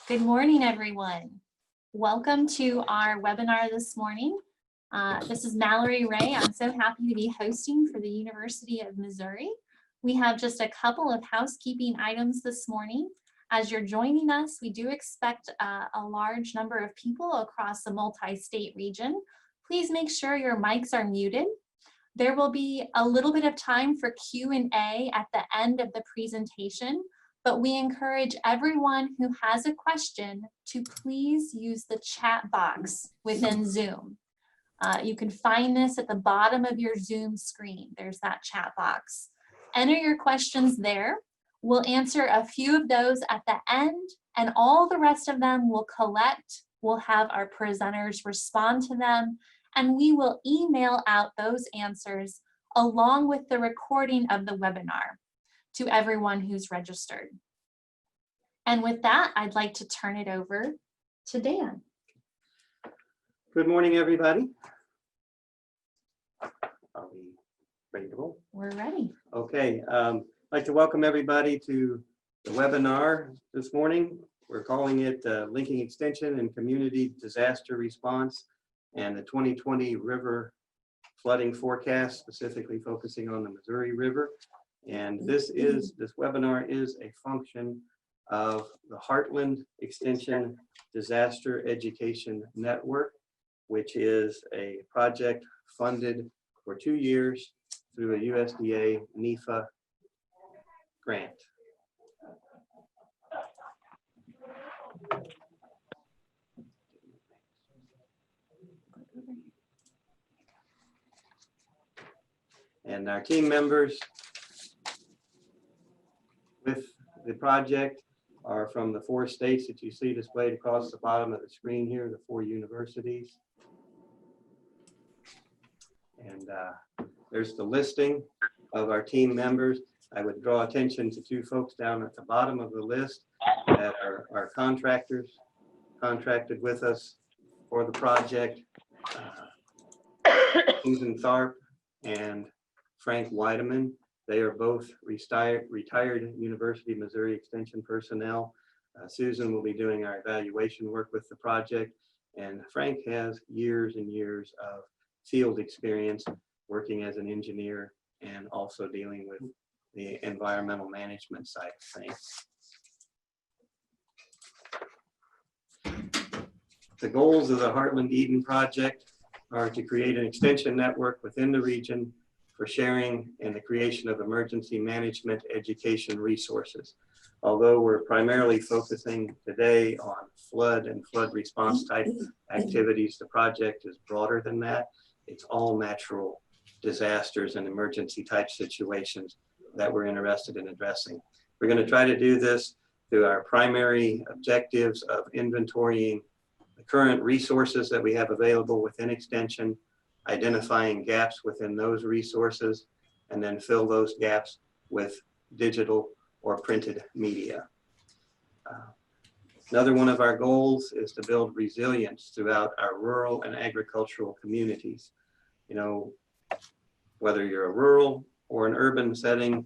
Good morning, everyone. Welcome to our webinar this morning. This is Mallory Ray. I'm so happy to be hosting for the University of Missouri. We have just a couple of housekeeping items this morning. As you're joining us, we do expect a large number of people across the multi-state region. Please make sure your mics are muted. There will be a little bit of time for Q&A at the end of the presentation, but we encourage everyone who has a question to please use the chat box within Zoom. You can find this at the bottom of your Zoom screen. There's that chat box. Enter your questions there. We'll answer a few of those at the end, and all the rest of them we'll collect. We'll have our presenters respond to them, and we will email out those answers along with the recording of the webinar to everyone who's registered. And with that, I'd like to turn it over to Dan. Good morning, everybody. Are we ready to roll? We're ready. Okay, I'd like to welcome everybody to the webinar this morning. We're calling it Linking Extension and Community Disaster Response and the 2020 River Flooding Forecast, specifically focusing on the Missouri River. And this webinar is a function of the Heartland Extension Disaster Education Network, which is a project funded for 2 years through a USDA NEFA grant. And our team members with the project are from the 4 states that you see displayed across the bottom of the screen here, the 4 universities. And there's the listing of our team members. I would draw attention to 2 folks down at the bottom of the list that are our contractors, contracted with us for the project, Susan Tharp and Frank Wideman. They are both retired University of Missouri Extension personnel. Susan will be doing our evaluation work with the project, and Frank has years and years of field experience working as an engineer and also dealing with the environmental management side of things. The goals of the Heartland Eden project are to create an extension network within the region for sharing and the creation of emergency management education resources. Although we're primarily focusing today on flood and flood response type activities, the project is broader than that. It's all natural disasters and emergency type situations that we're interested in addressing. We're going to try to do this through our primary objectives of inventorying the current resources that we have available within Extension, identifying gaps within those resources, and then fill those gaps with digital or printed media. Another one of our goals is to build resilience throughout our rural and agricultural communities. You know, whether you're a rural or an urban setting,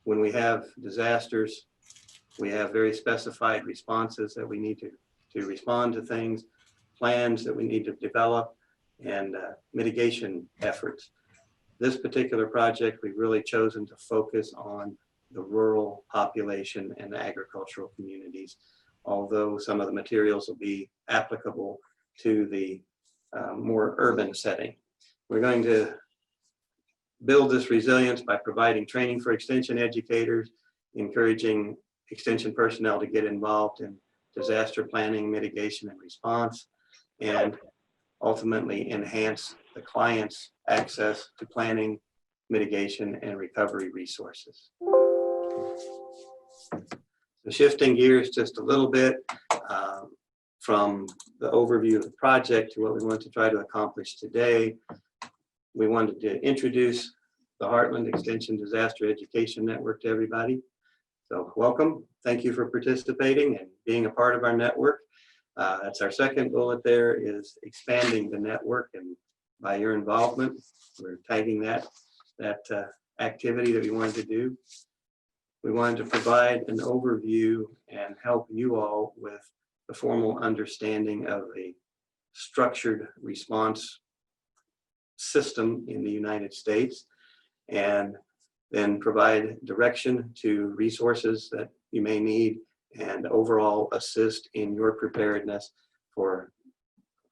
when we have disasters, we have very specified responses that we need to respond to things, plans that we need to develop, and mitigation efforts. This particular project, we've really chosen to focus on the rural population and the agricultural communities, although some of the materials will be applicable to the more urban setting. We're going to build this resilience by providing training for extension educators, encouraging extension personnel to get involved in disaster planning, mitigation, and response, and ultimately enhance the client's access to planning, mitigation, and recovery resources. So shifting gears just a little bit from the overview of the project to what we want to try to accomplish today, we wanted to introduce the Heartland Extension Disaster Education Network to everybody. So welcome, thank you for participating and being a part of our network. That's our second bullet there, is expanding the network, and by your involvement, we're tagging that activity that we wanted to do. We wanted to provide an overview and help you all with the formal understanding of the structured response system in the United States, and then provide direction to resources that you may need and overall assist in your preparedness for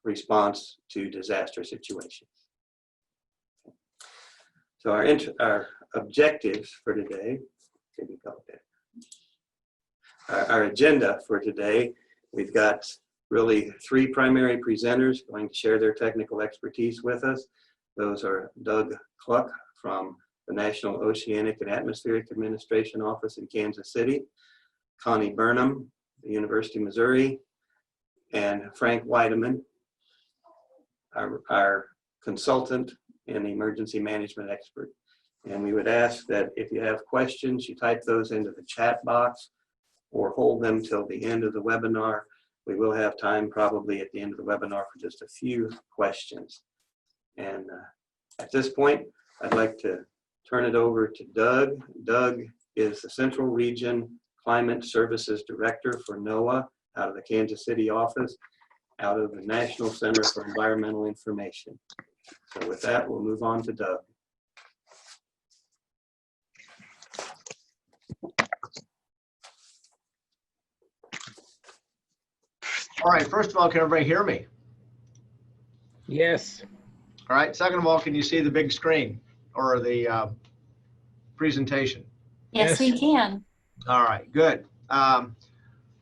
response to disaster situations. So our objectives for today, our agenda for today, we've got really three primary presenters going to share their technical expertise with us. Those are Doug Kluck from the National Oceanic and Atmospheric Administration Office in Kansas City, Conne Burnham, the University of Missouri, and Frank Wideman, our consultant and emergency management expert. And we would ask that if you have questions, you type those into the chat box or hold them till the end of the webinar. We will have time probably at the end of the webinar for just a few questions. And at this point, I'd like to turn it over to Doug. Doug is the Central Region Climate Services Director for NOAA out of the Kansas City office, out of the National Center for Environmental Information. So with that, we'll move on to Doug. All right, first of all, can everybody hear me? Yes. All right, second of all, can you see the big screen or the presentation? Yes, Yes. we can. All right, good. I'm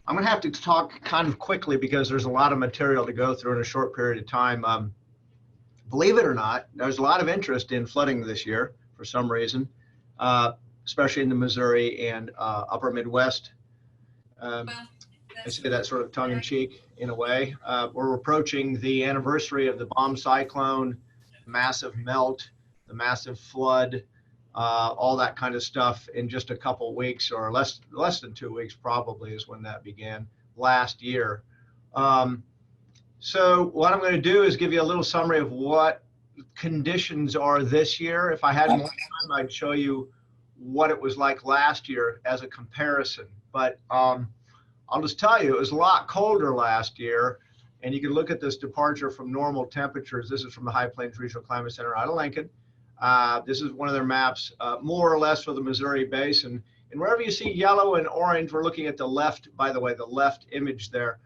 going to have to talk kind of quickly because there's a lot of material to go through in a short period of time. Believe it or not, there's a lot of interest in flooding this year for some reason, especially in the Missouri and upper Midwest. I say that sort of tongue-in-cheek in a way. We're approaching the anniversary of the bomb cyclone, massive melt, the massive flood, all that kind of stuff in just a couple weeks, or less than 2 weeks probably is when that began last year. So what I'm going to do is give you a little summary of what conditions are this year. If I had more time, I'd show you what it was like last year as a comparison. But I'll just tell you, it was a lot colder last year. And you can look at this departure from normal temperatures. This is from the High Plains Regional Climate Center out of Lincoln. This is one of their maps, more or less for the Missouri Basin. And wherever you see yellow and orange, we're looking at the left, by the way, the left image there.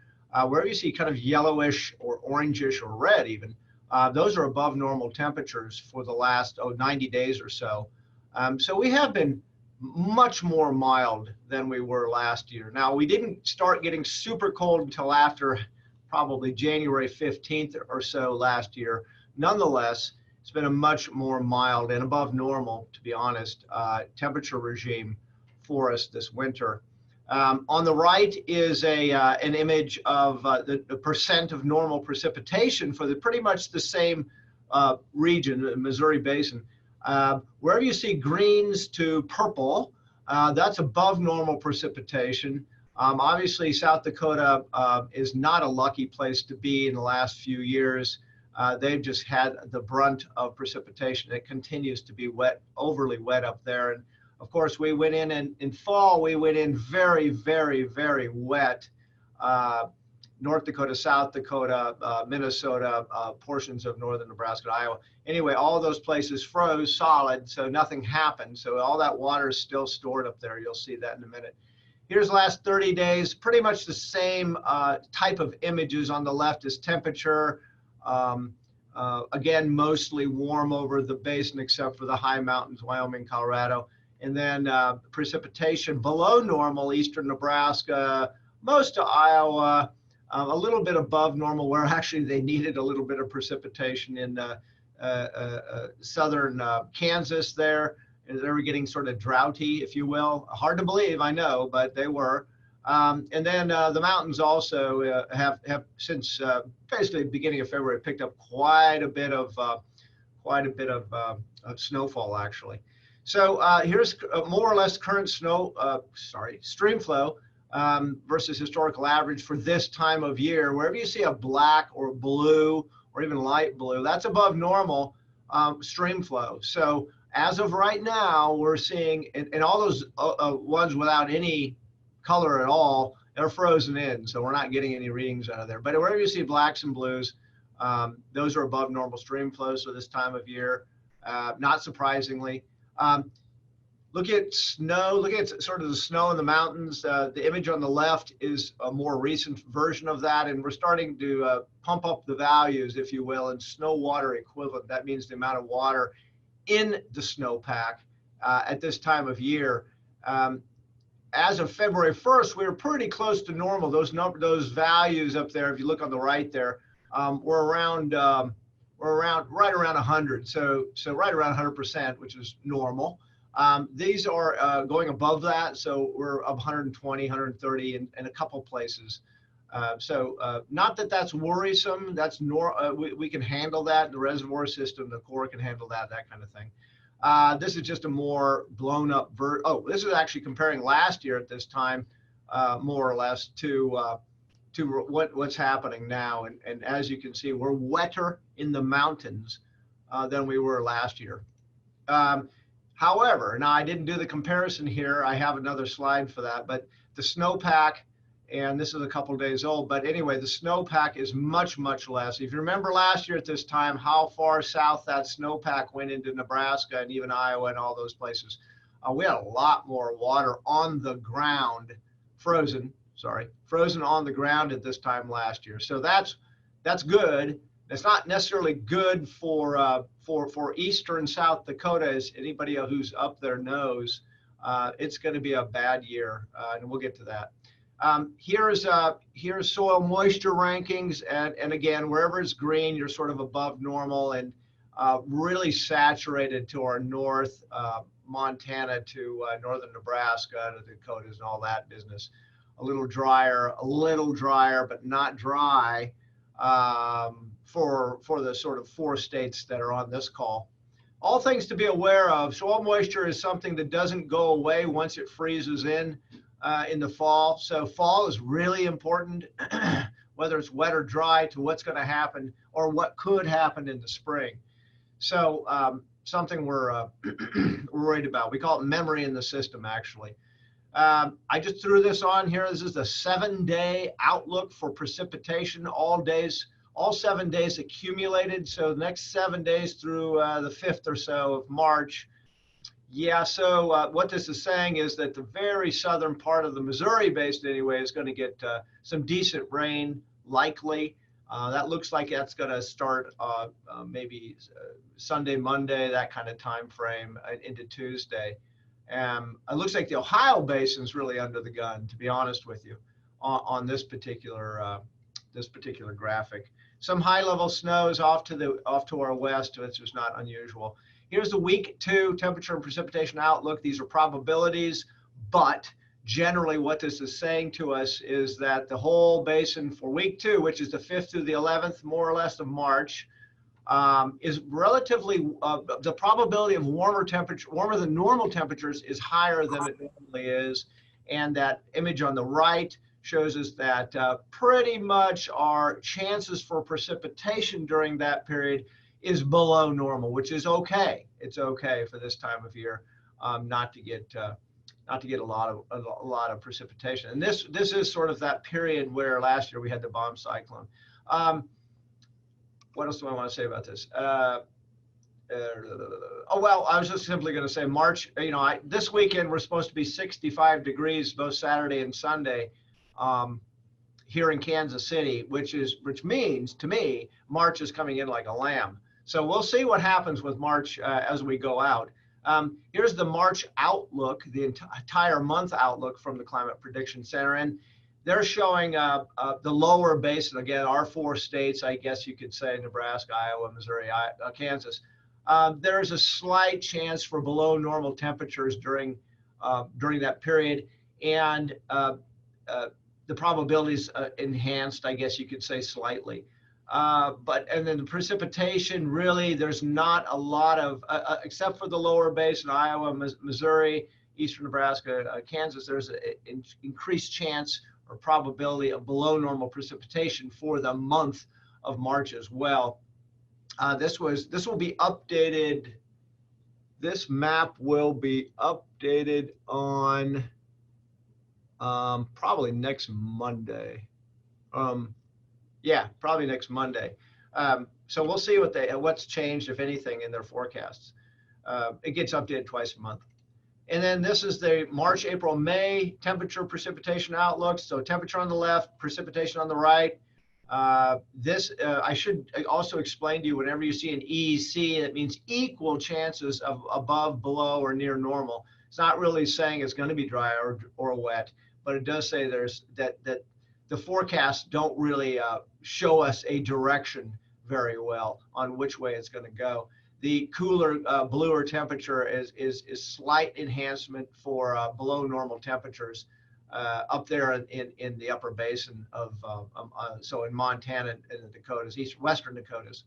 Wherever you see kind of yellowish or orangish or red even, those are above normal temperatures for the last 90 days or so. So we have been much more mild than we were last year. Now, we didn't start getting super cold until after probably January 15th or so last year. Nonetheless, it's been a much more mild and above normal, to be honest, temperature regime for us this winter. On the right is an image of the percent of normal precipitation for pretty much the same region, the Missouri Basin. Wherever you see greens to purple, that's above normal precipitation. Obviously, South Dakota is not a lucky place to be in the last few years. They've just had the brunt of precipitation. It continues to be wet, overly wet up there. And of course, we went in fall, we went in very, very, very wet. North Dakota, South Dakota, Minnesota, portions of northern Nebraska, Iowa. Anyway, all of those places froze solid, so nothing happened. So all that water is still stored up there. You'll see that in a minute. Here's the last 30 days, pretty much the same type of images. On the left is temperature. Again, mostly warm over the basin, except for the high mountains, Wyoming, Colorado. And then precipitation below normal, eastern Nebraska, most of Iowa, a little bit above normal, where actually they needed a little bit of precipitation in southern Kansas there. They were getting sort of droughty, if you will. Hard to believe, I know, but they were. And then the mountains also have since basically the beginning of February picked up quite a bit of snowfall actually. So here's more or less current stream flow versus historical average for this time of year. Wherever you see a black or blue or even light blue, that's above normal stream flow. So as of right now, we're seeing, and all those ones without any color at all, they're frozen in, so we're not getting any readings out of there. But wherever you see blacks and blues, those are above normal stream flows for this time of year, not surprisingly. Look at snow, look at sort of the snow in the mountains. The image on the left is a more recent version of that, and we're starting to pump up the values, if you will, in snow water equivalent. That means the amount of water in the snowpack at this time of year. As of February 1st, we were pretty close to normal. Those values up there, if you look on the right there, were around right around 100. So right around 100%, which is normal. These are going above that, so we're up 120, 130 in a couple places. Not that that's worrisome. That's we can handle that. The reservoir system, the core can handle that kind of thing. This is just a more blown up this is actually comparing last year at this time, more or less, to what's happening now. And as you can see, we're wetter in the mountains than we were last year. However, now I didn't do the comparison here. I have another slide for that, but the snowpack, and this is a couple days old, but anyway, the snowpack is much, much less. If you remember last year at this time, how far south that snowpack went into Nebraska and even Iowa and all those places, we had a lot more water on the ground, frozen on the ground at this time last year. So that's good. It's not necessarily good for eastern South Dakota, as anybody who's up there knows. It's going to be a bad year, and we'll get to that. Here's soil moisture rankings, and again, wherever it's green, you're sort of above normal and really saturated to our north, Montana to northern Nebraska, the Dakotas, and all that business. A little drier, but not dry. For the sort of 4 states that are on this call. All things to be aware of. Soil moisture is something that doesn't go away once it freezes in the fall. So fall is really important, whether it's wet or dry, to what's going to happen or what could happen in the spring. So something we're worried about. We call it memory in the system, actually. I just threw this on here. This is the 7-day outlook for precipitation, all 7 days accumulated. So the next 7 days through the 5th or so of March. Yeah, so what this is saying is that the very southern part of the Missouri Basin anyway is going to get some decent rain, likely. That looks like that's going to start maybe Sunday, Monday, that kind of time frame into Tuesday. It looks like the Ohio Basin is really under the gun, to be honest with you, on this particular graphic. Some high-level snows off to our west, which is not unusual. Here's the week 2 temperature and precipitation outlook. These are probabilities, but generally what this is saying to us is that the whole basin for week 2, which is the 5th through the 11th, more or less, of March, is relatively, the probability of warmer than normal temperatures is higher than it normally is. And that image on the right shows us that pretty much our chances for precipitation during that period is below normal, which is okay. It's okay for this time of year not to get a lot of precipitation. And this is sort of that period where last year we had the bomb cyclone. What else do I want to say about this? Well, I was just simply going to say March. This weekend we're supposed to be 65 degrees both Saturday and Sunday. Here in Kansas City, which means to me March is coming in like a lamb. So we'll see what happens with March as we go out. Here's the March outlook, the entire month outlook from the Climate Prediction Center, and they're showing the lower basin, again, our 4 states, I guess you could say, Nebraska, Iowa, Missouri, Kansas. There's a slight chance for below normal temperatures during that period, and the probabilities enhanced, I guess you could say, slightly. And then the precipitation, really, there's not a lot of, except for the lower basin, Iowa, Missouri, eastern Nebraska, Kansas, there's an increased chance or probability of below normal precipitation for the month of March as well. This will be updated. This map will be updated on probably next Monday. Yeah, probably next Monday. So we'll see what's changed, if anything, in their forecasts. It gets updated twice a month. And then this is the March, April, May temperature precipitation outlooks. So temperature on the left, precipitation on the right. I should also explain to you, whenever you see an EEC, that means equal chances of above, below, or near normal. It's not really saying it's going to be dry or wet, but it does say there's that the forecasts don't really show us a direction very well on which way it's going to go. The cooler, bluer temperature is slight enhancement for below normal temperatures up there in the upper basin of, so in Montana and the Dakotas, western Dakotas.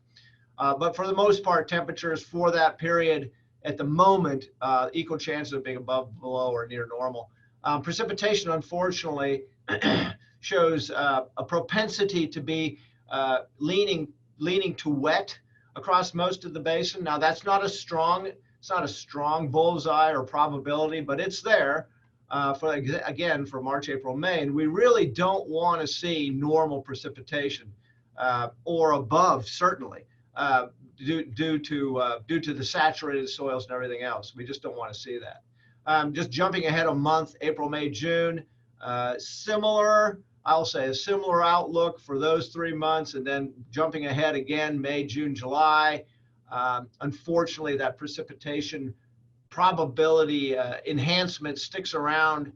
But for the most part, temperatures for that period at the moment, equal chances of being above, below, or near normal. Precipitation, unfortunately, shows a propensity to be leaning to wet across most of the basin. Now it's not a strong bullseye or probability, but it's there for March, April, May. And we really don't want to see normal precipitation or above, certainly, due to the saturated soils and everything else. We just don't want to see that. Just jumping ahead a month, April, May, June, I'll say a similar outlook for those 3 months, and then jumping ahead again, May, June, July. Unfortunately, that precipitation probability enhancement sticks around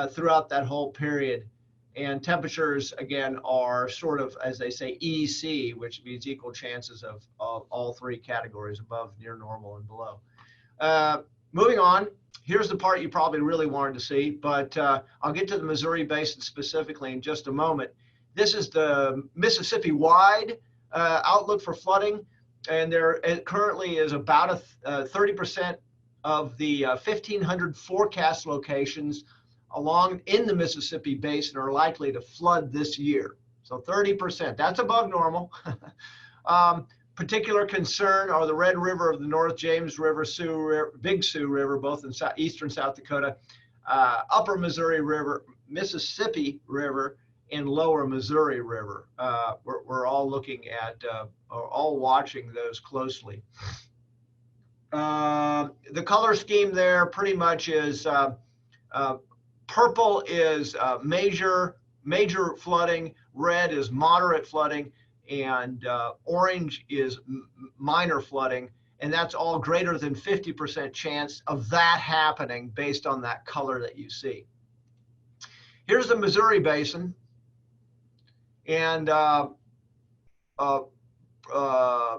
throughout that whole period. And temperatures, again, are sort of, as they say, EC, which means equal chances of all three categories, above, near normal, and below. Moving on. Here's the part you probably really wanted to see, but I'll get to the Missouri Basin specifically in just a moment. This is the Mississippi-wide outlook for flooding, and there currently is about 30% of the 1,500 forecast locations in the Mississippi Basin are likely to flood this year. So 30%, that's above normal. Particular concern are the Red River of the North, James River, Big Sioux River, both in eastern South Dakota, Upper Missouri River, Mississippi River, and Lower Missouri River. We're all looking at, all watching those closely. The color scheme there pretty much is purple is major flooding, red is moderate flooding, and orange is minor flooding, and that's all greater than 50% chance of that happening based on that color that you see. Here's the Missouri Basin, and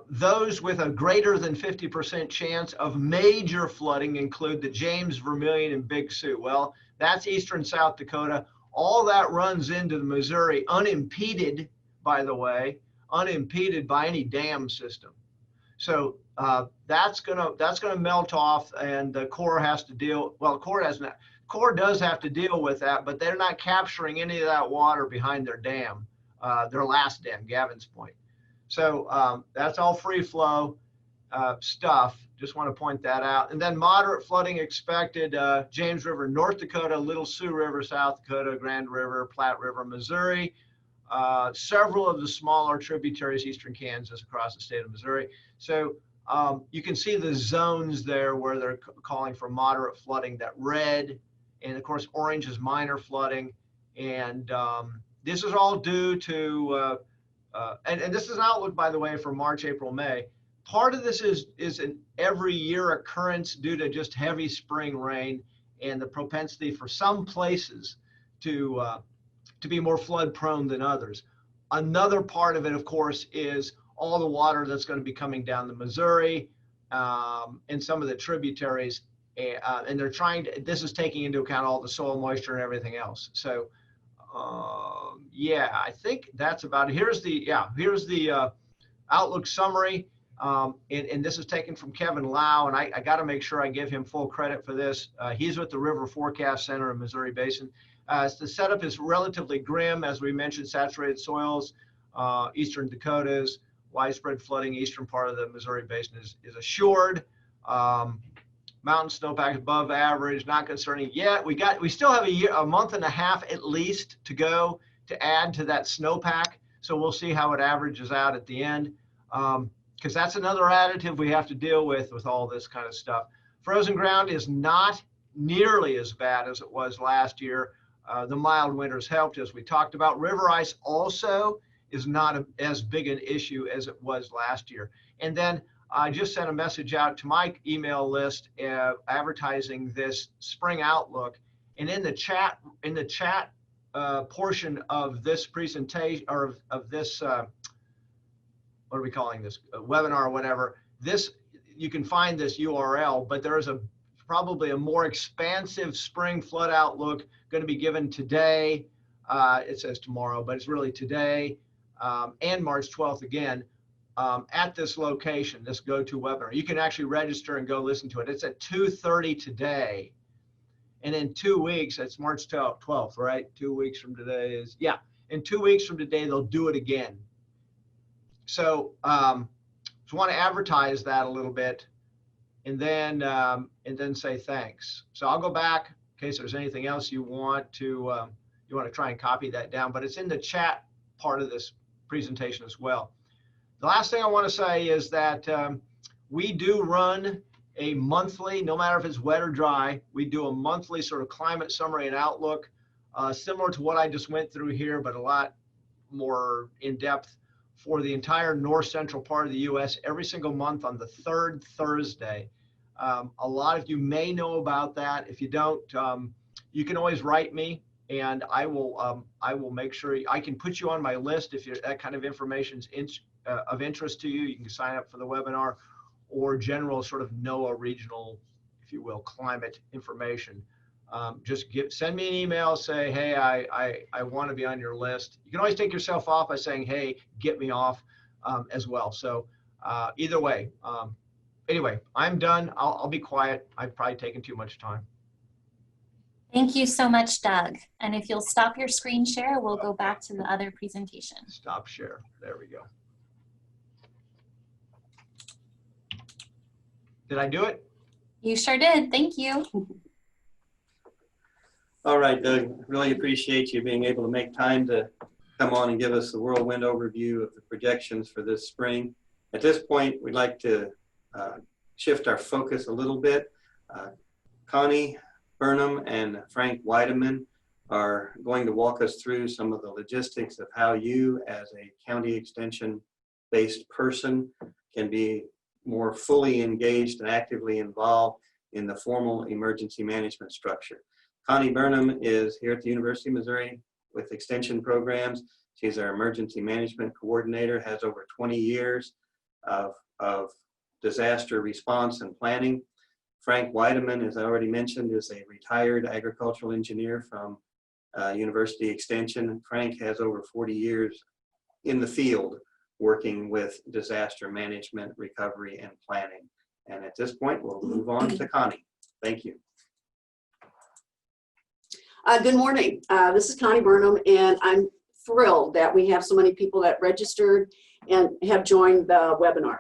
those with a greater than 50% chance of major flooding include the James, Vermilion, and Big Sioux. Well, that's eastern South Dakota. All that runs into the Missouri unimpeded, by the way, unimpeded by any dam system. So that's gonna melt off, and the Corps has to deal. Well, Corps does have to deal with that, but they're not capturing any of that water behind their dam, their last dam, Gavin's Point. So that's all free flow stuff. Just want to point that out. And then moderate flooding expected, James River, North Dakota, Little Sioux River, South Dakota, Grand River, Platte River, Missouri. Several of the smaller tributaries, eastern Kansas, across the state of Missouri. So you can see the zones there where they're calling for moderate flooding, that red, and of course orange is minor flooding. And this is all due to, and this is an outlook, by the way, for March, April, May. Part of this is an every year occurrence due to just heavy spring rain and the propensity for some places to be more flood prone than others. Another part of it, of course, is all the water that's going to be coming down the Missouri and some of the tributaries. And they're trying to, this is taking into account all the soil moisture and everything else. So yeah, I think that's about it. Here's the outlook summary. And this is taken from Kevin Lau, and I got to make sure I give him full credit for this. He's with the River Forecast Center in Missouri Basin. The setup is relatively grim, as we mentioned, saturated soils, eastern Dakotas, widespread flooding, eastern part of the Missouri Basin is assured. mountain snowpack above average, not concerning yet. We still have a month and a half at least to go to add to that snowpack. So we'll see how it averages out at the end. Because that's another additive we have to deal with all this kind of stuff. Frozen ground is not nearly as bad as it was last year. The mild winters helped, as we talked about. River ice also is not as big an issue as it was last year. And then I just sent a message out to my email list advertising this spring outlook. And in the chat portion of this presentation, or of this, what are we calling this, webinar or whatever, this, you can find this URL, but there is probably a more expansive spring flood outlook going to be given today. It says tomorrow, but it's really today, and March 12th again, at this location, this GoToWebinar. You can actually register and go listen to it. It's at 2:30 today. And in 2 weeks, it's March 12th, right? 2 weeks from today is, yeah. In 2 weeks from today, they'll do it again. So just want to advertise that a little bit, and then say thanks. So I'll go back in case there's anything else you want to try and copy that down, but it's in the chat part of this presentation as well. The last thing I want to say is that we do run a monthly, no matter if it's wet or dry, we do a monthly sort of climate summary and outlook, similar to what I just went through here, but a lot more in depth for the entire north central part of the US every single month on the 3rd Thursday. A lot of you may know about that. If you don't, you can always write me, and I will make sure I can put you on my list if that kind of information is of interest to you. You can sign up for the webinar, or general sort of NOAA regional, if you will, climate information. Just send me an email, say, hey, I want to be on your list. You can always take yourself off by saying, hey, get me off as well. So either way, anyway, I'm done. I'll be quiet. I've probably taken too much time. Thank you so much, Doug. And if you'll stop your screen share, we'll go back to the other presentation. Stop share. There we go. Did I do it? You sure did. Thank you. All right, Doug, really appreciate you being able to make time to come on and give us the whirlwind overview of the projections for this spring. At this point, we'd like to shift our focus a little bit. Conne, Burnham, and Frank Wideman are going to walk us through some of the logistics of how you, as a county extension-based person, can be more fully engaged and actively involved in the formal emergency management structure. Conne Burnham is here at the University of Missouri with extension programs. She's our emergency management coordinator, has over 20 years of disaster response and planning. Frank Wideman, as I already mentioned, is a retired agricultural engineer from University Extension. Frank has over 40 years in the field working with disaster management, recovery, and planning. And at this point, we'll move on to Conne. Thank you. Good morning. This is Conne Burnham, and I'm thrilled that we have so many people that registered and have joined the webinar.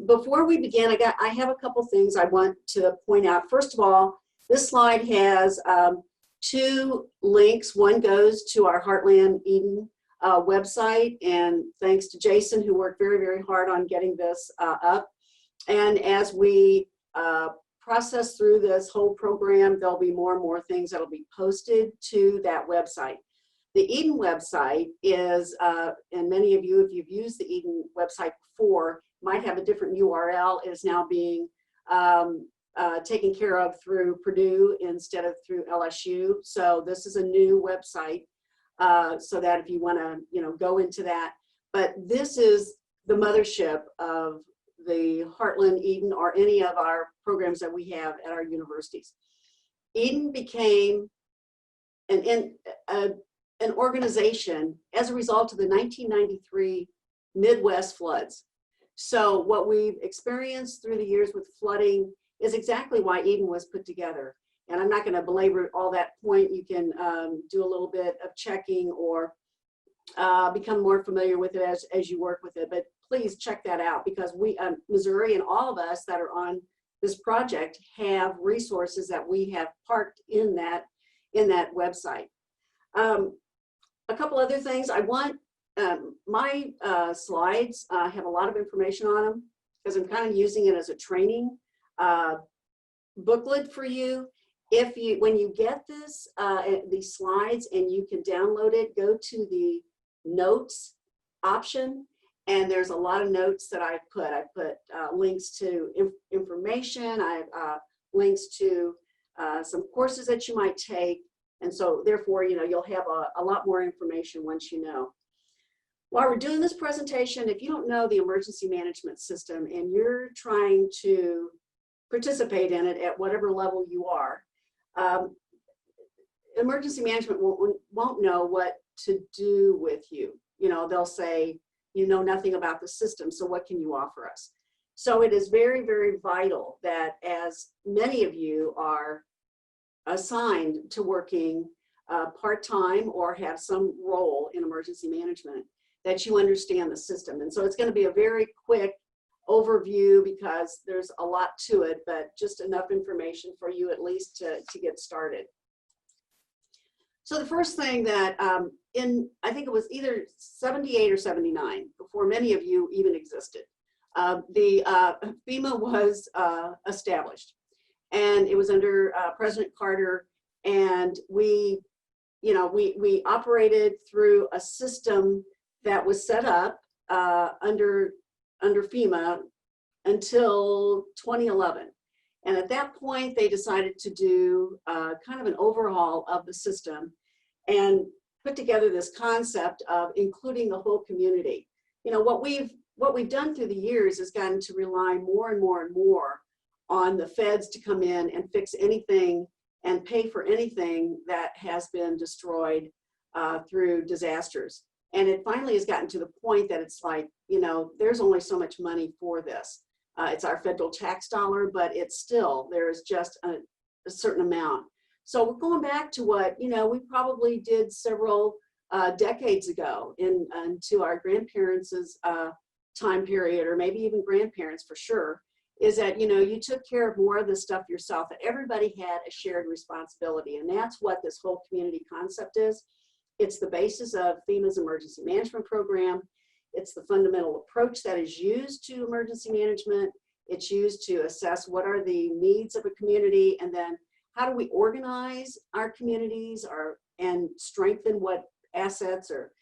Before we begin, I have a couple things I want to point out. First of all, this slide has 2 links. One goes to our Heartland Eden website, and thanks to Jason, who worked very, very hard on getting this up. And as we process through this whole program, there'll be more and more things that'll be posted to that website. The Eden website is, and many of you, if you've used the Eden website before, might have a different URL. It is now being taken care of through Purdue instead of through LSU. So this is a new website, so that if you want to, go into that. But this is the mothership of the Heartland, Eden, or any of our programs that we have at our universities. Eden became an organization as a result of the 1993 Midwest floods. So what we've experienced through the years with flooding is exactly why Eden was put together. And I'm not going to belabor all that point. You can do a little bit of checking or become more familiar with it as you work with it. But please check that out, because we, Missouri, and all of us that are on this project have resources that we have parked in that website. A couple other things. I want my slides have a lot of information on them because I'm kind of using it as a training booklet for you. When you get these slides and you can download it, go to the notes option, and there's a lot of notes that I put. I put links to information. I have links to some courses that you might take, and so therefore, you'll have a lot more information once you know. While we're doing this presentation, if you don't know the emergency management system and you're trying to participate in it at whatever level you are, emergency management won't know what to do with you. They'll say, you know nothing about the system, so what can you offer us? So it is very, very vital that as many of you are assigned to working part-time or have some role in emergency management, that you understand the system. And so it's going to be a very quick overview because there's a lot to it, but just enough information for you at least to get started. So the first thing that I think it was either 78 or 79, before many of you even existed, the FEMA was established, and it was under President Carter, and we operated through a system that was set up under FEMA until 2011. And at that point, they decided to do kind of an overhaul of the system and put together this concept of including the whole community. What we've done through the years is gotten to rely more and more and more on the feds to come in and fix anything and pay for anything that has been destroyed through disasters. And it finally has gotten to the point that it's like, there's only so much money for this. It's our federal tax dollar, but it's still, there's just a certain amount. So we're going back to what, we probably did several decades ago into our grandparents' time period, or maybe even grandparents for sure, is that, you took care of more of the stuff yourself, that everybody had a shared responsibility. And that's what this whole community concept is. It's the basis of FEMA's emergency management program. It's the fundamental approach that is used to emergency management. It's used to assess what are the needs of a community, and then how do we organize our communities and strengthen what assets or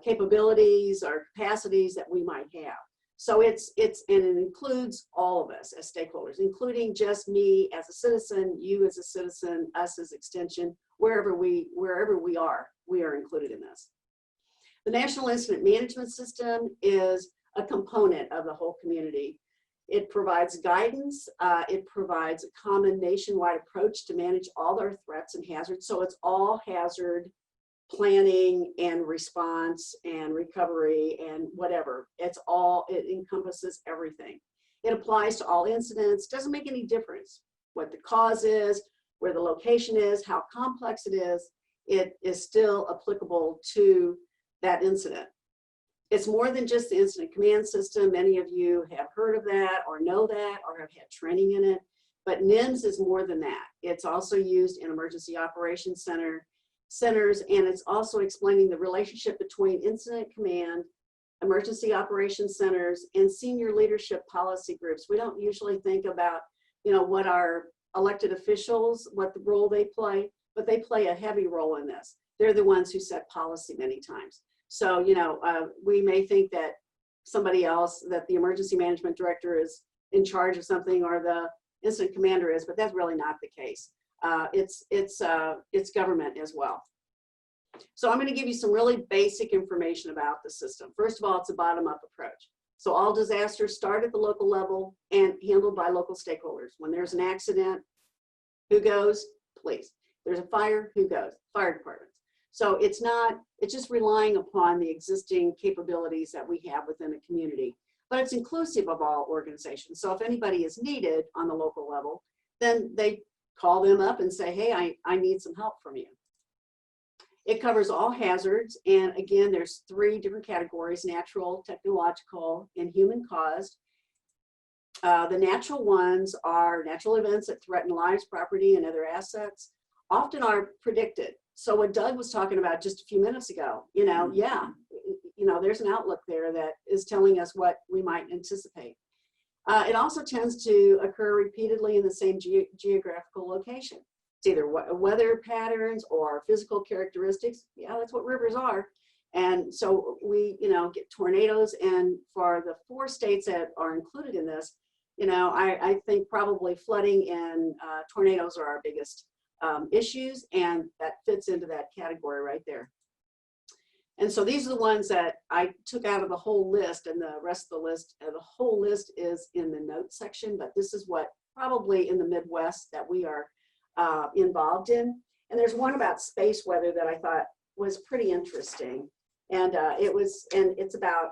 capabilities or capacities that we might have. So and it includes all of us as stakeholders, including just me as a citizen, you as a citizen, us as extension, wherever we are, we are included in this. The National Incident Management System is a component of the whole community. It provides guidance. It provides a common nationwide approach to manage all our threats and hazards. So it's all hazard planning and response and recovery and whatever. It encompasses everything. It applies to all incidents. Doesn't make any difference what the cause is, where the location is, how complex it is. It is still applicable to that incident. It's more than just the incident command system. Many of you have heard of that or know that or have had training in it, but NIMS is more than that. It's also used in emergency operations centers, and it's also explaining the relationship between incident command, emergency operations centers, and senior leadership policy groups. We don't usually think about, what our elected officials, what the role they play, but they play a heavy role in this. They're the ones who set policy many times. So, we may think that somebody else, that the emergency management director is in charge of something, or the incident commander is, but that's really not the case. It's government as well. So I'm going to give you some really basic information about the system. First of all, it's a bottom-up approach. So all disasters start at the local level and handled by local stakeholders. When there's an accident, who goes? Police. There's a fire, who goes? Fire departments. So it's just relying upon the existing capabilities that we have within a community, but it's inclusive of all organizations. So if anybody is needed on the local level, then they call them up and say, hey, I need some help from you. It covers all hazards. And again, there's 3 different categories: natural, technological, and human caused. The natural ones are natural events that threaten lives, property, and other assets, often are predicted. So what Doug was talking about just a few minutes ago, yeah, there's an outlook there that is telling us what we might anticipate. It also tends to occur repeatedly in the same geographical location. It's either weather patterns or physical characteristics. Yeah, that's what rivers are. And so we, get tornadoes. And for the 4 states that are included in this, I think probably flooding and tornadoes are our biggest issues. And that fits into that category right there. And so these are the ones that I took out of the whole list, and the rest of the list, the whole list is in the notes section, but this is what probably in the Midwest that we are involved in. And there's one about space weather that I thought was pretty interesting. And it's about,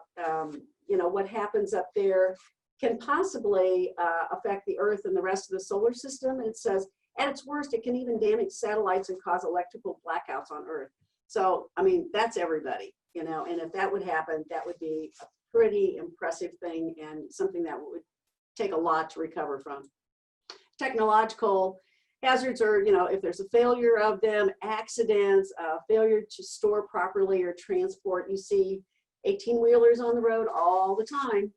what happens up there can possibly affect the Earth and the rest of the solar system. And it says, at its worst, it can even damage satellites and cause electrical blackouts on Earth. So, I mean, that's everybody, and if that would happen, that would be a pretty impressive thing and something that would take a lot to recover from. Technological hazards are, if there's a failure of them, accidents, failure to store properly or transport. You see 18-wheelers on the road all the time,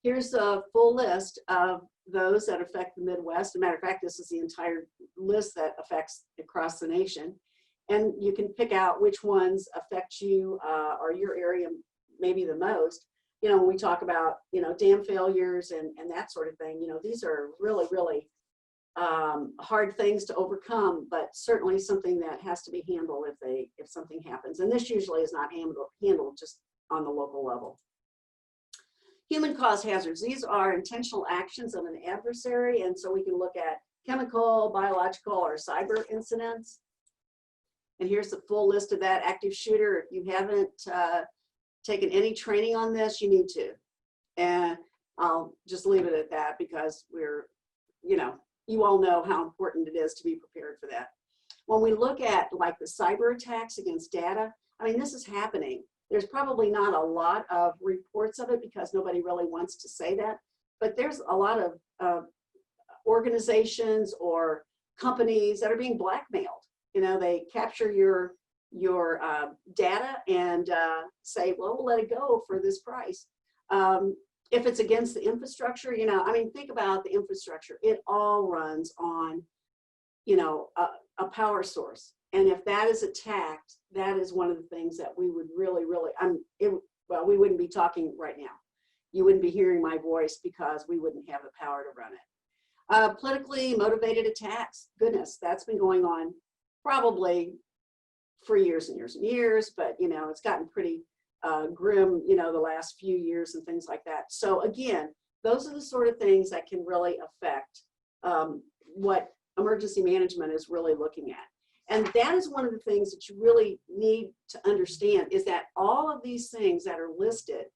Here's a full list of those that affect the Midwest. As a matter of fact, this is the entire list that affects across the nation. And you can pick out which ones affect you or your area maybe the most. When we talk about, dam failures and that sort of thing, these are really, really hard things to overcome, but certainly something that has to be handled if something happens. And this usually is not handled just on the local level. Human caused hazards. These are intentional actions of an adversary. And so we can look at chemical, biological, or cyber incidents. And here's the full list of that. Active shooter, if you haven't taken any training on this, you need to. And I'll just leave it at that because we're, you all know how important it is to be prepared for that. When we look at like the cyber attacks against data, I mean, this is happening. There's probably not a lot of reports of it because nobody really wants to say that, but there's a lot of organizations or companies that are being blackmailed. They capture your data and say, well, we'll let it go for this price. If it's against the infrastructure, think about the infrastructure. It all runs on, a power source. And if that is attacked, that is one of the things that we would really, really, we wouldn't be talking right now. You wouldn't be hearing my voice because we wouldn't have the power to run it. Politically motivated attacks, goodness, that's been going on probably for years and years and years, but it's gotten pretty grim, the last few years and things like that. So again, those are the sort of things that can really affect what emergency management is really looking at. And that is one of the things that you really need to understand is that all of these things that are listed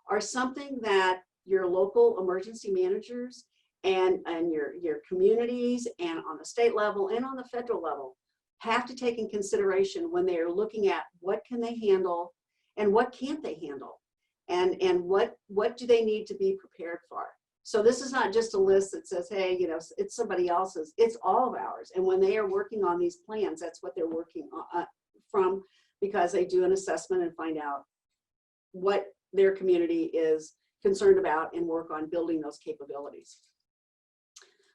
are something that your local emergency managers and your communities and on the state level and on the federal level have to take in consideration when they are looking at what can they handle and what can't they handle and what do they need to be prepared for. So this is not just a list that says, hey, it's somebody else's, it's all of ours. And when they are working on these plans, that's what they're working on, from, because they do an assessment and find out what their community is concerned about and work on building those capabilities.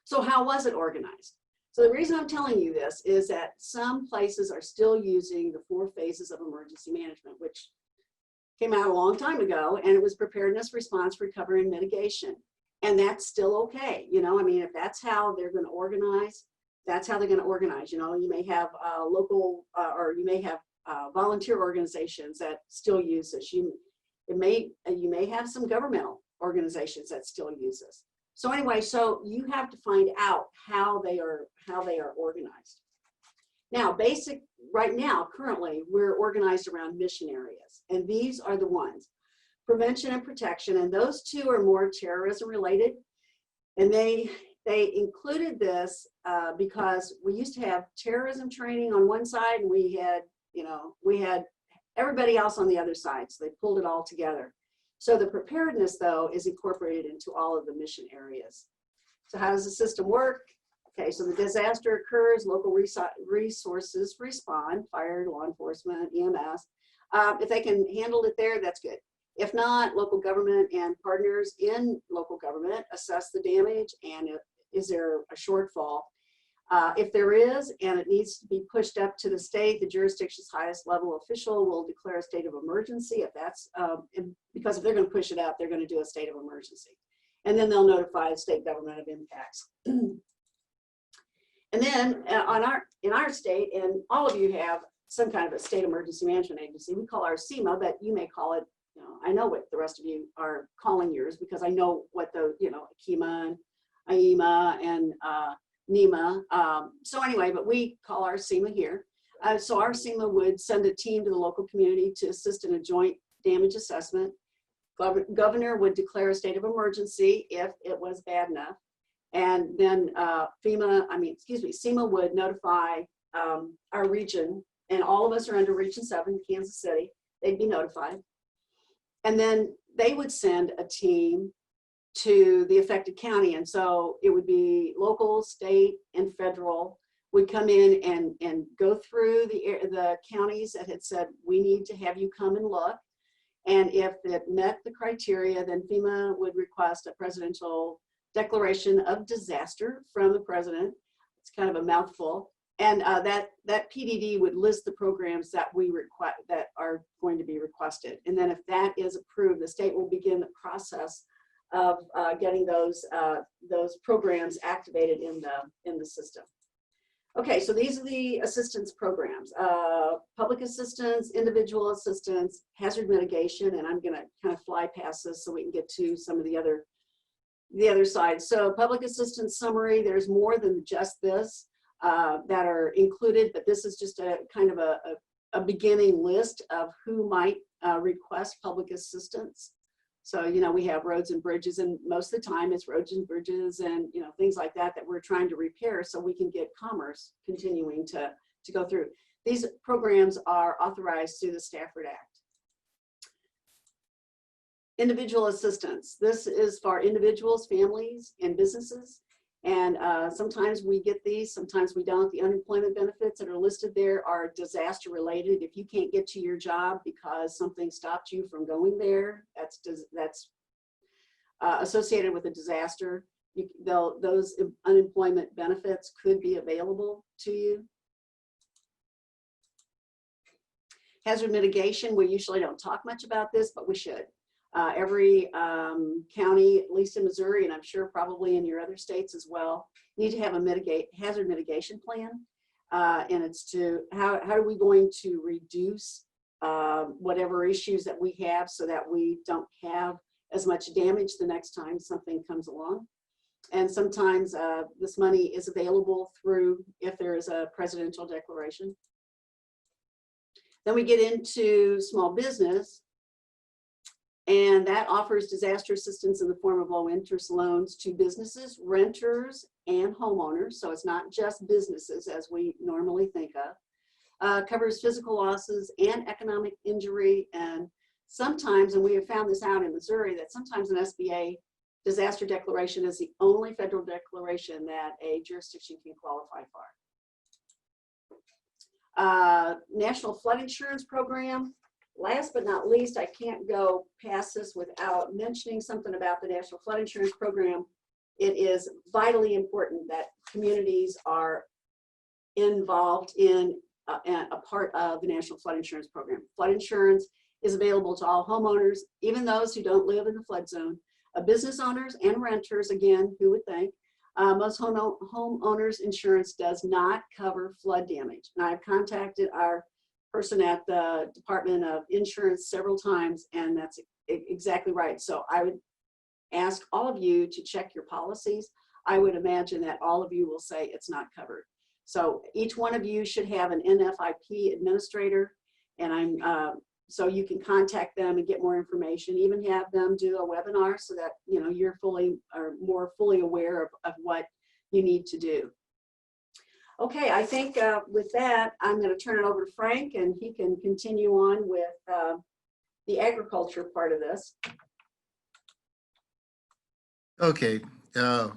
So how was it organized? So the reason I'm telling you this is that some places are still using the 4 phases of emergency management, which came out a long time ago, and it was preparedness, response, recovery, and mitigation. And that's still okay. If that's how they're going to organize, that's how they're going to organize. You may have local or you may have volunteer organizations that still use this. You may have some governmental organizations that still use this. So anyway, so you have to find out how they are organized. Now, right now, currently, we're organized around mission areas, and these are the ones. Prevention and protection, and those 2 are more terrorism related. And they included this because we used to have terrorism training on one side, and we had everybody else on the other side. So they pulled it all together. So the preparedness, though, is incorporated into all of the mission areas. So how does the system work? Okay, so the disaster occurs, local resources respond, fire, law enforcement, EMS. If they can handle it there, that's good. If not, local government and partners in local government assess the damage and is there a shortfall. If there is, and it needs to be pushed up to the state, the jurisdiction's highest level official will declare a state of emergency. If that's, because if they're going to push it up, they're going to do a state of emergency. And then they'll notify the state government of impacts. And then in our state, and all of you have some kind of a state emergency management agency. We call ours SEMA, but you may call it, you know, I know what the rest of you are calling yours because I know what the, you know, AKIMA and AIMA and NEMA. So anyway, but we call our SEMA here. So our SEMA would send a team to the local community to assist in a joint damage assessment. Governor would declare a state of emergency if it was bad enough. And then SEMA would notify our region, and all of us are under Region 7, Kansas City. They'd be notified. And then they would send a team to the affected county. And so it would be local, state, and federal would come in and go through the counties that had said, we need to have you come and look. And if it met the criteria, then FEMA would request a presidential declaration of disaster from the president. It's kind of a mouthful. And that PDD would list the programs that that are going to be requested. And then if that is approved, the state will begin the process of getting those programs activated in the system. Okay, so these are the assistance programs: public assistance, individual assistance, hazard mitigation, and I'm going to kind of fly past this so we can get to some of the other side. So public assistance summary, there's more than just this that are included, but this is just a kind of a beginning list of who might request public assistance. So, you know, we have roads and bridges, and most of the time it's roads and bridges and, you know, things like that we're trying to repair so we can get commerce continuing to go through. These programs are authorized through the Stafford Act. Individual assistance. This is for individuals, families, and businesses. And sometimes we get these, sometimes we don't. The unemployment benefits that are listed there are disaster related. If you can't get to your job because something stopped you from going there, that's associated with a disaster. Those unemployment benefits could be available to you. Hazard mitigation, we usually don't talk much about this, but we should. Every county, at least in Missouri, and I'm sure probably in your other states as well, need to have a hazard mitigation plan. And it's to how are we going to reduce whatever issues that we have so that we don't have as much damage the next time something comes along. And sometimes this money is available through if there is a presidential declaration. Then we get into small business. And that offers disaster assistance in the form of low interest loans to businesses, renters, and homeowners. So it's not just businesses as we normally think of. Covers physical losses and economic injury. And sometimes, and we have found this out in Missouri, that sometimes an SBA disaster declaration is the only federal declaration that a jurisdiction can qualify for. National Flood Insurance Program. Last but not least, I can't go past this without mentioning something about the National Flood Insurance Program. It is vitally important that communities are involved in a part of the National Flood Insurance Program. Flood insurance is available to all homeowners, even those who don't live in the flood zone. Business owners and renters, again, who would think? Most homeowners insurance does not cover flood damage. And I've contacted our person at the Department of Insurance several times, and that's exactly right. So I would ask all of you to check your policies. I would imagine that all of you will say it's not covered. So each one of you should have an NFIP administrator, and so you can contact them and get more information, even have them do a webinar so that, you know, you're more fully aware of what you need to do. Okay, I think with that, I'm going to turn it over to Frank, and he can continue on with the agriculture part of this. Okay,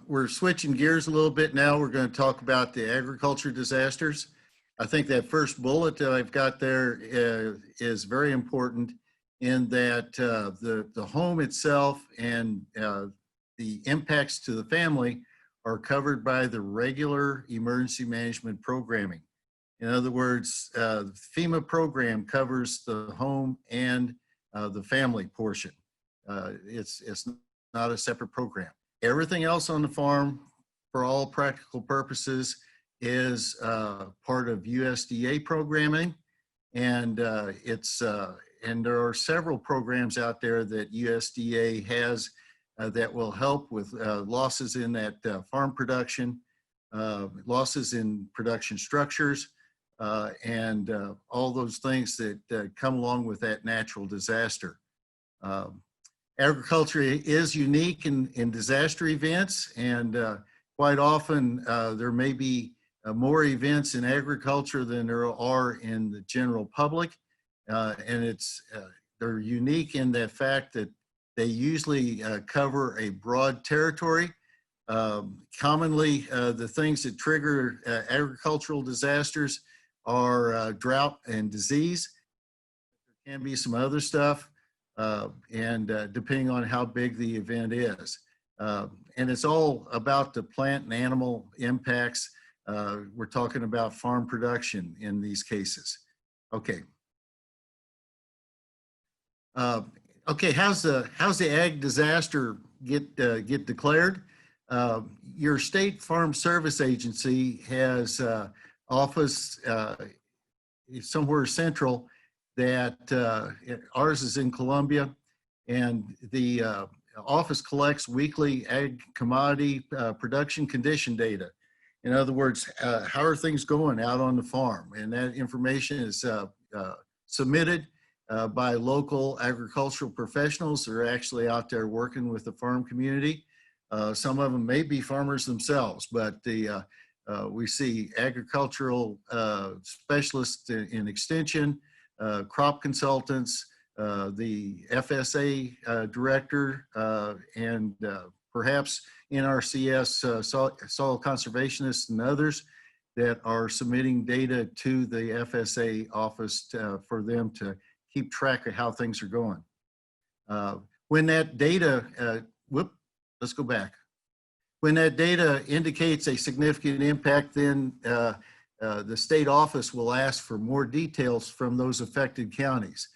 we're switching gears a little bit now. We're going to talk about the agriculture disasters. I think that first bullet that I've got there is very important in that the home itself and the impacts to the family are covered by the regular emergency management programming. In other words, the FEMA program covers the home and the family portion. It's not a separate program. Everything else on the farm, for all practical purposes, is part of USDA programming, and and there are several programs out there that USDA has that will help with losses in that farm production, losses in production structures, and all those things that come along with that natural disaster. Agriculture is unique in disaster events, and quite often there may be more events in agriculture than there are in the general public, and they're unique in the fact that they usually cover a broad territory. Commonly, the things that trigger agricultural disasters are drought and disease. There can be some other stuff, and depending on how big the event is. And it's all about the plant and animal impacts. We're talking about farm production in these cases. Okay. Okay, how's the ag disaster get declared? Your state farm service agency has office somewhere central that ours is in Columbia, and the office collects weekly ag commodity production condition data. In other words, how are things going out on the farm? And that information is submitted by local agricultural professionals that are actually out there working with the farm community. Some of them may be farmers themselves, but we see agricultural specialists in extension, crop consultants, the FSA director, and perhaps NRCS soil conservationists and others that are submitting data to the FSA office for them to keep track of how things are going. When that data, let's go back. When that data indicates a significant impact, then the state office will ask for more details from those affected counties.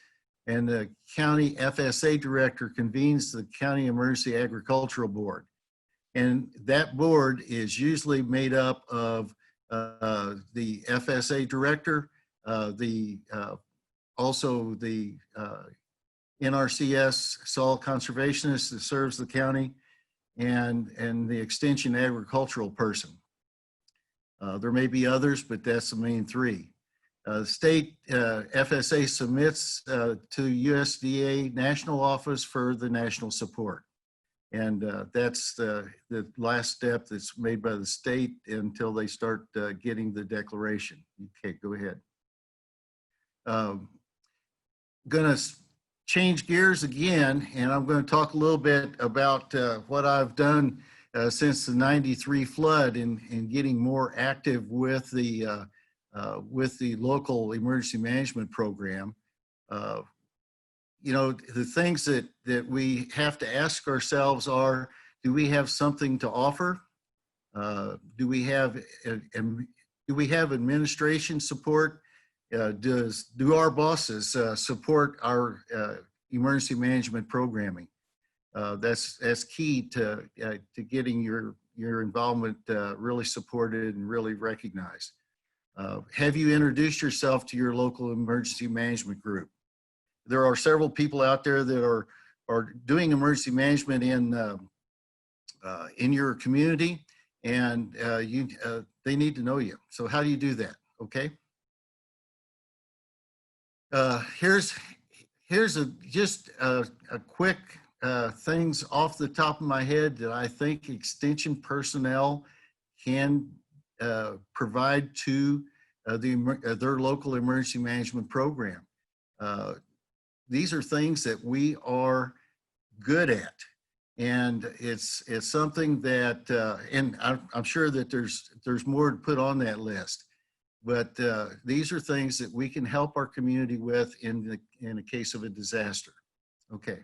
And the county FSA director convenes the County Emergency Agricultural Board. And that board is usually made up of the FSA director, also the NRCS soil conservationist that serves the county, and the extension agricultural person. There may be others, but that's the main three. State FSA submits to USDA national office for the national support. And that's the last step that's made by the state until they start getting the declaration. Okay, go ahead. Gonna change gears again, and I'm going to talk a little bit about what I've done since the '93 flood in getting more active with the local emergency management program. You know, the things that we have to ask ourselves are, do we have something to offer? Do we have administration support? Do our bosses support our emergency management programming? That's key to getting your involvement really supported and really recognized. Have you introduced yourself to your local emergency management group? There are several people out there that are doing emergency management in your community, and they need to know you. So how do you do that? Okay. Here's just a quick things off the top of my head that I think extension personnel can provide to their local emergency management program. These are things that we are good at, And it's something that, and I'm sure that there's more to put on that list. But these are things that we can help our community with in the case of a disaster. Okay.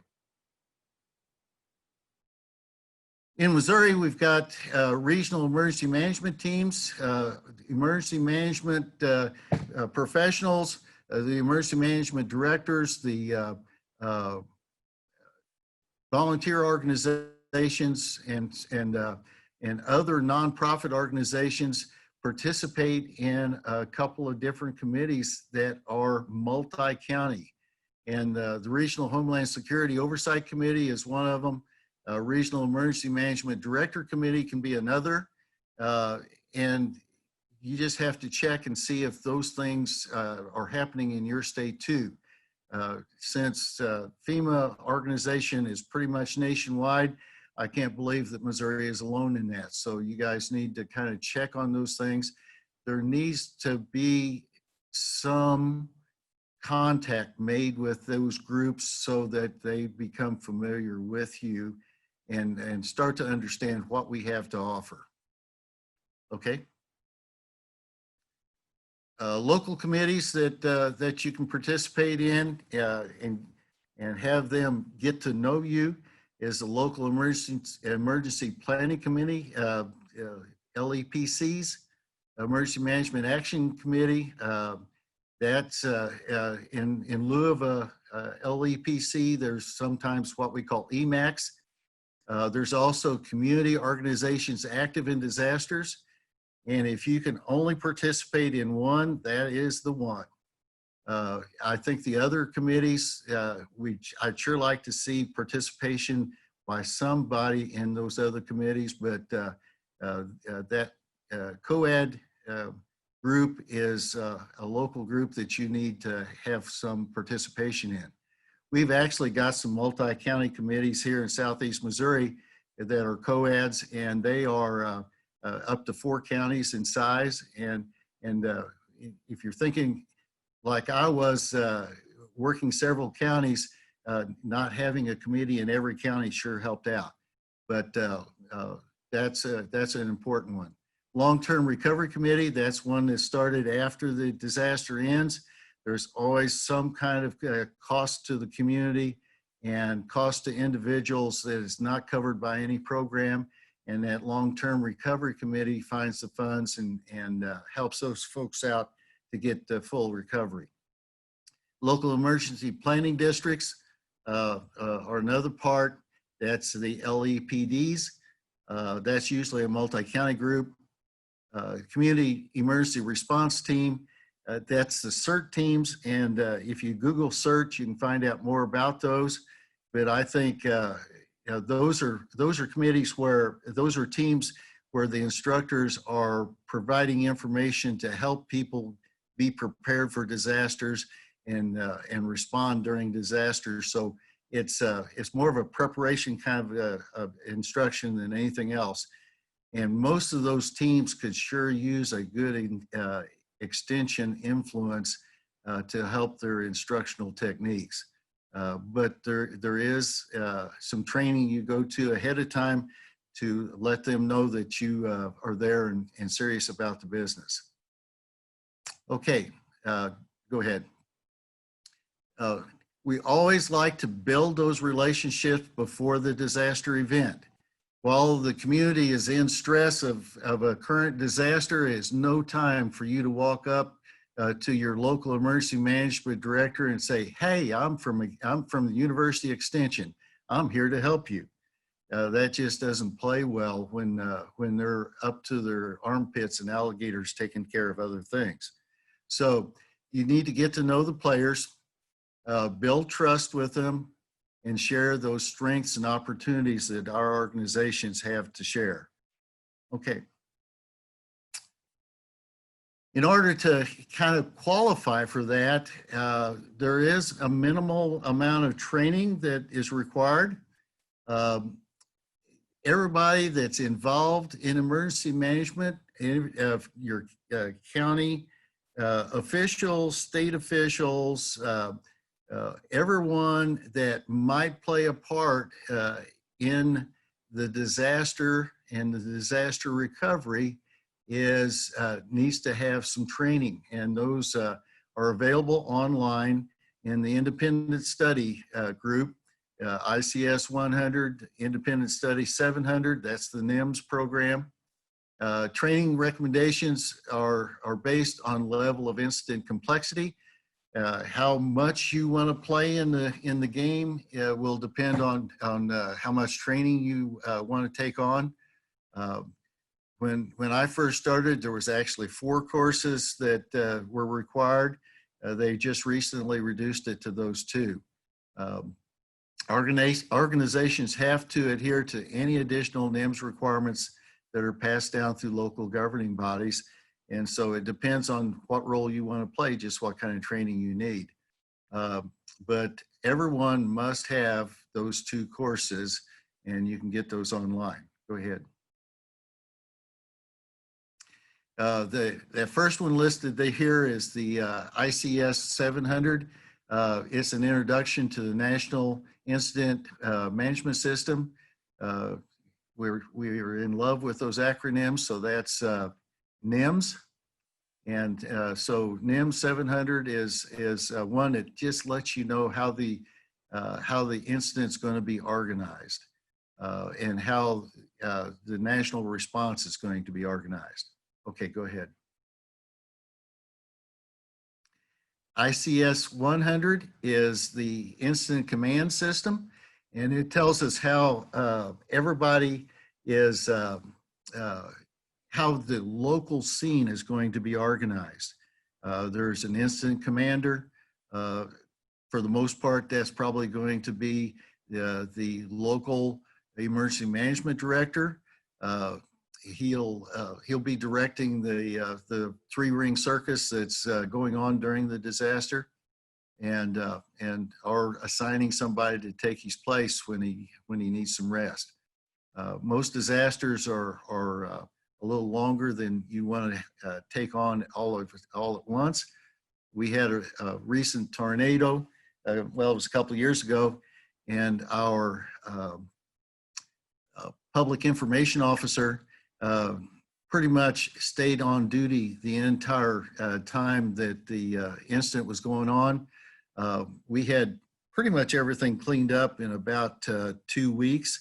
In Missouri, we've got regional emergency management teams, emergency management professionals, the emergency management directors, the volunteer organizations, and other nonprofit organizations participate in a couple of different committees that are multi-county. And the Regional Homeland Security Oversight Committee is one of them. Regional Emergency Management Director Committee can be another. And you just have to check and see if those things are happening in your state too. Since FEMA organization is pretty much nationwide, I can't believe that Missouri is alone in that. So you guys need to kind of check on those things. There needs to be some contact made with those groups so that they become familiar with you and start to understand what we have to offer. Okay. Local committees that you can participate in and have them get to know you is the Local Emergency Planning Committee, LEPCs, Emergency Management Action Committee. That's in lieu of a LEPC, there's sometimes what we call EMACs. There's also community organizations active in disasters. And if you can only participate in one, that is the one. I think the other committees, I'd sure like to see participation by somebody in those other committees, but that COAD group is a local group that you need to have some participation in. We've actually got some multi-county committees here in Southeast Missouri that are COADs, and they are up to 4 counties in size. And if you're thinking like I was, working several counties, not having a committee in every county sure helped out. But that's an important one. Long-term recovery committee, that's one that started after the disaster ends. There's always some kind of cost to the community and cost to individuals that is not covered by any program. And that long-term recovery committee finds the funds and helps those folks out to get full recovery. Local emergency planning districts are another part. That's the LEPDs. That's usually a multi-county group. Community emergency response team, that's the CERT teams. And if you Google search, you can find out more about those. But I think those are committees where those are teams where the instructors are providing information to help people be prepared for disasters and respond during disasters. So it's more of a preparation kind of instruction than anything else. And most of those teams could sure use a good extension influence to help their instructional techniques. But there is some training you go to ahead of time to let them know that you are there and serious about the business. Okay, go ahead. We always like to build those relationships before the disaster event. While the community is in stress of a current disaster, it's no time for you to walk up to your local emergency management director and say, "Hey, I'm from the University Extension. I'm here to help you." That just doesn't play well when they're up to their armpits and alligators taking care of other things. So you need to get to know the players, build trust with them, and share those strengths and opportunities that our organizations have to share. Okay. In order to kind of qualify for that, there is a minimal amount of training that is required. Everybody that's involved in emergency management, your county officials, state officials, everyone that might play a part in the disaster and the disaster recovery needs to have some training, and those are available online in the independent study group, ICS 100, independent study 700, that's the NIMS program. Training recommendations are based on level of incident complexity. How much you want to play in the game will depend on how much training you want to take on. When I first started, there was actually 4 courses that were required. They just recently reduced it to those 2. Organizations have to adhere to any additional NIMS requirements that are passed down through local governing bodies. And so it depends on what role you want to play, just what kind of training you need. But everyone must have those 2 courses, and you can get those online. Go ahead. The first one listed here is the ICS 700. It's an introduction to the National Incident Management System. We're in love with those acronyms, so that's NIMS. And so NIMS 700 is one that just lets you know how the incident's going to be organized and how the national response is going to be organized. Okay, go ahead. ICS 100 is the incident command system, and it tells us how everybody is, how the local scene is going to be organized. There's an incident commander. For the most part, that's probably going to be the local emergency management director. He'll be directing the 3-ring circus that's going on during the disaster, and or assigning somebody to take his place when he needs some rest. Most disasters are a little longer than you want to take on all at once. We had a recent tornado. Well, it was a couple of years ago, and our public information officer pretty much stayed on duty the entire time that the incident was going on. We had pretty much everything cleaned up in about 2 weeks,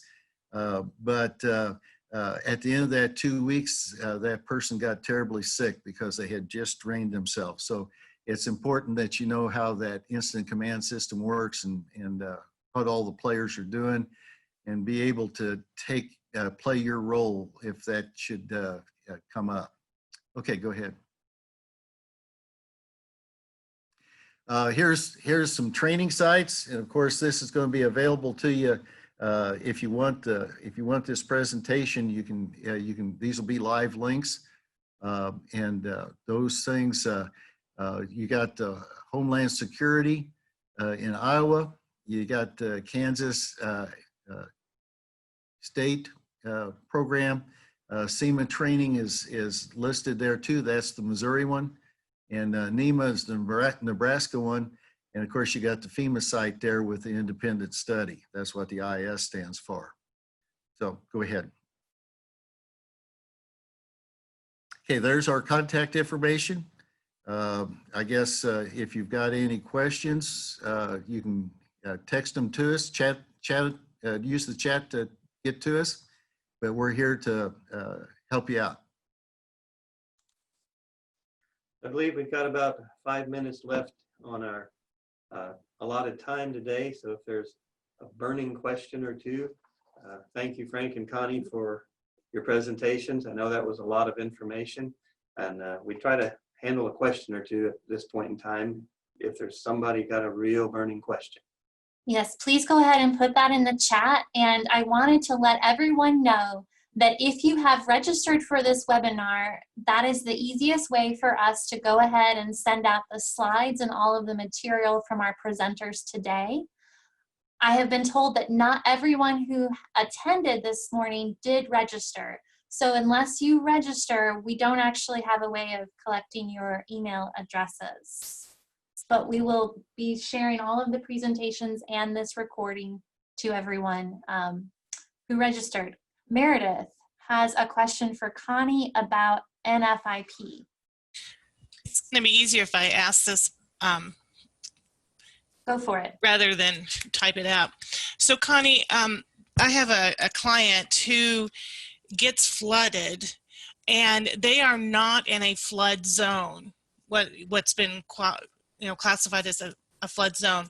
but at the end of that 2 weeks, that person got terribly sick because they had just drained themselves. So it's important that you know how that incident command system works and what all the players are doing, and be able to play your role if that should come up. Okay, go ahead. Here's some training sites, and of course this is going to be available to you if you want this presentation. You can these will be live links, and those things you got Homeland Security in Iowa. You got Kansas State program. SEMA training is listed there too. That's the Missouri one. And NEMA is the Nebraska one. And of course, you got the FEMA site there with the independent study. That's what the IS stands for. So go ahead. Okay, there's our contact information. I guess if you've got any questions, you can text them to us, use the chat to get to us, but we're here to help you out. I believe we've got about 5 minutes left on our allotted time today. So if there's a burning question or two, thank you, Frank and Connie, for your presentations. I know that was a lot of information, and we try to handle a question or two at this point in time if there's somebody got a real burning question. Yes, please go ahead and put that in the chat. And I wanted to let everyone know that if you have registered for this webinar, that is the easiest way for us to go ahead and send out the slides and all of the material from our presenters today. I have been told that not everyone who attended this morning did register. So unless you register, we don't actually have a way of collecting your email addresses. But we will be sharing all of the presentations and this recording to everyone who registered. Meredith has a question for Connie about NFIP. It's going to be easier if I ask this Go for it. rather than type it out. So Connie, I have a client who gets flooded and they are not in a flood zone, what's been classified as a flood zone.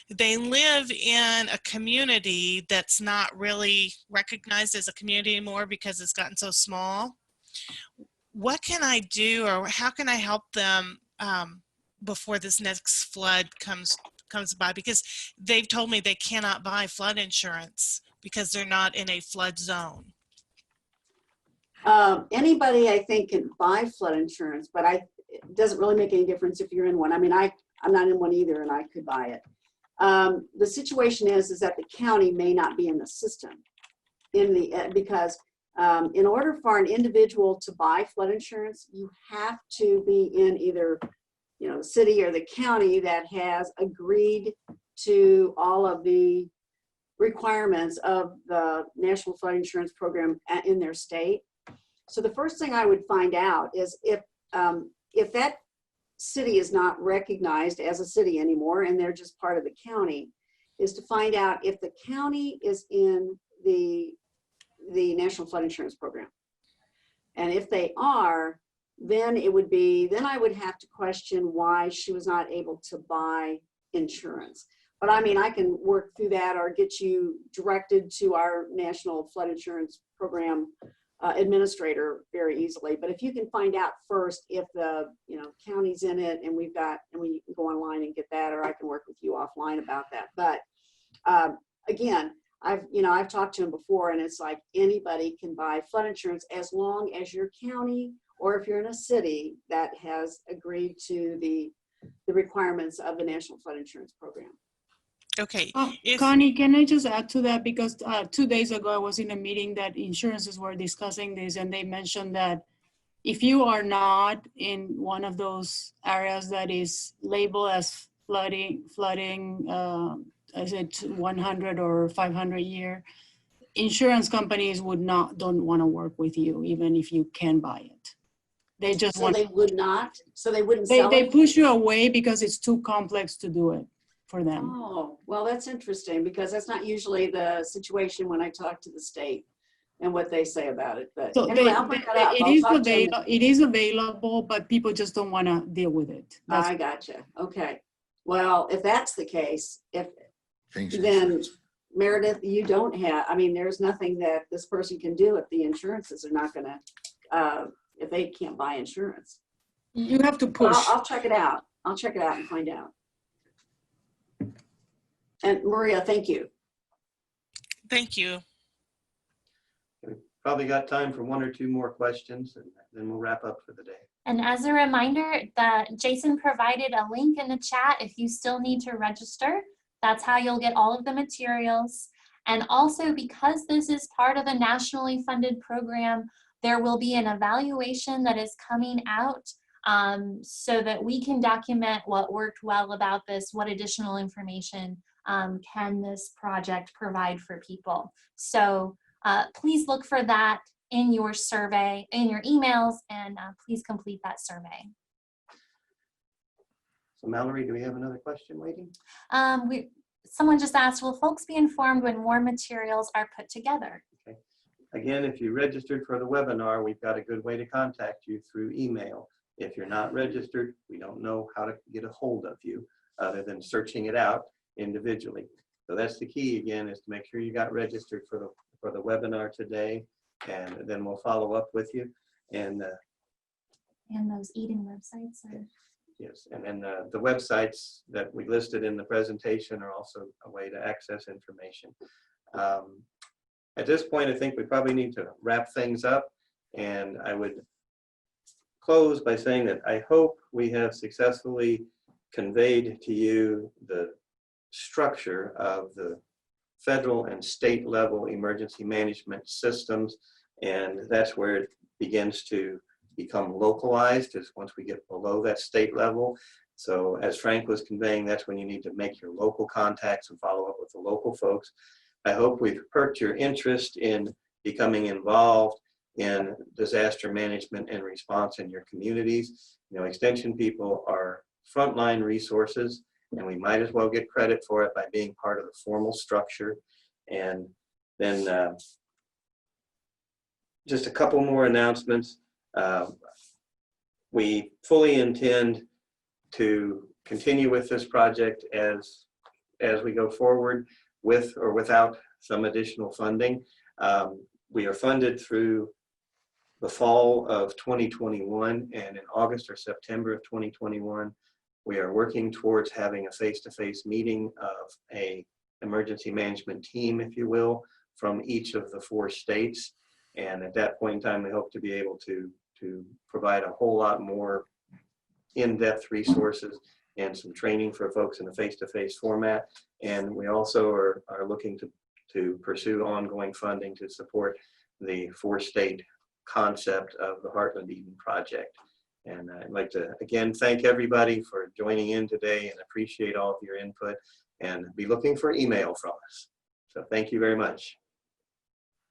They live in a community that's not really recognized as a community anymore because it's gotten so small. What can I do, or how can I help them before this next flood comes by? Because they've told me they cannot buy flood insurance because they're not in a flood zone. Anybody, I think, can buy flood insurance, but it doesn't really make any difference if you're in one. I mean, I'm not in one either, and I could buy it. The situation is that the county may not be in the system because in order for an individual to buy flood insurance, you have to be in either the city or the county that has agreed to all of the requirements of the National Flood Insurance Program in their state. So the first thing I would find out is if that city is not recognized as a city anymore and they're just part of the county, is to find out if the county is in the National Flood Insurance Program. And if they are, then I would have to question why she was not able to buy insurance. But I mean, I can work through that or get you directed to our National Flood Insurance Program administrator very easily. But if you can find out first if the county's in it and we can go online and get that, or I can work with you offline about that. But again, I've talked to him before, and it's like anybody can buy flood insurance as long as your county, or if you're in a city that has agreed to the requirements of the National Flood Insurance Program. Okay. Connie, can I just add to that? Because 2 days ago, I was in a meeting that insurances were discussing this, and they mentioned that if you are not in one of those areas that is labeled as flooding, is it 100 or 500 year, insurance companies don't want to work with you, even if you can buy it. They just they would not. So they wouldn't sell they it? push you away because it's too complex to do it for them. Oh, well, that's interesting, because that's not usually the situation when I talk to the state and what they say about it. But So anyway, I'll bring that up. it is available, but people just don't want to deal with it. I gotcha. Okay. Well, if that's the case, then Meredith, you don't have, there's nothing that this person can do if the insurances are not going to, if they can't buy insurance. You have to push. I'll check it out. I'll check it out and find out. And Maria, thank you. Thank you. We've probably got time for one or two more questions, and then we'll wrap up for the day. And as a reminder, Jason provided a link in the chat if you still need to register. That's how you'll get all of the materials. And also, because this is part of a nationally funded program, there will be an evaluation that is coming out so that we can document what worked well about this, what additional information can this project provide for people. So please look for that in your survey, in your emails, and please complete that survey. So Mallory, do we have another question waiting? Someone just asked, will folks be informed when more materials are put together? Okay. Again, if you registered for the webinar, we've got a good way to contact you through email. If you're not registered, we don't know how to get a hold of you other than searching it out individually. So that's the key, again, is to make sure you got registered for the webinar today, and then we'll follow up with you. And those Eden websites are... Yes, and then the websites that we listed in the presentation are also a way to access information. At this point, I think we probably need to wrap things up, and I would close by saying that I hope we have successfully conveyed to you the structure of the federal and state level emergency management systems, and that's where it begins to become localized, is once we get below that state level. So as Frank was conveying, that's when you need to make your local contacts and follow up with the local folks. I hope we've perked your interest in becoming involved in disaster management and response in your communities. You know, extension people are frontline resources, and we might as well get credit for it by being part of the formal structure. And then just a couple more announcements. We fully intend to continue with this project as we go forward, with or without some additional funding. We are funded through the fall of 2021, and in August or September of 2021, we are working towards having a face-to-face meeting of a emergency management team, if you will, from each of the 4 states. And at that point in time, we hope to be able to provide a whole lot more in-depth resources and some training for folks in a face-to-face format. And we also are looking to pursue ongoing funding to support the 4-state concept of the Heartland Eden project. And I'd like to again thank everybody for joining in today and appreciate all of your input, and be looking for email from us. So thank you very much.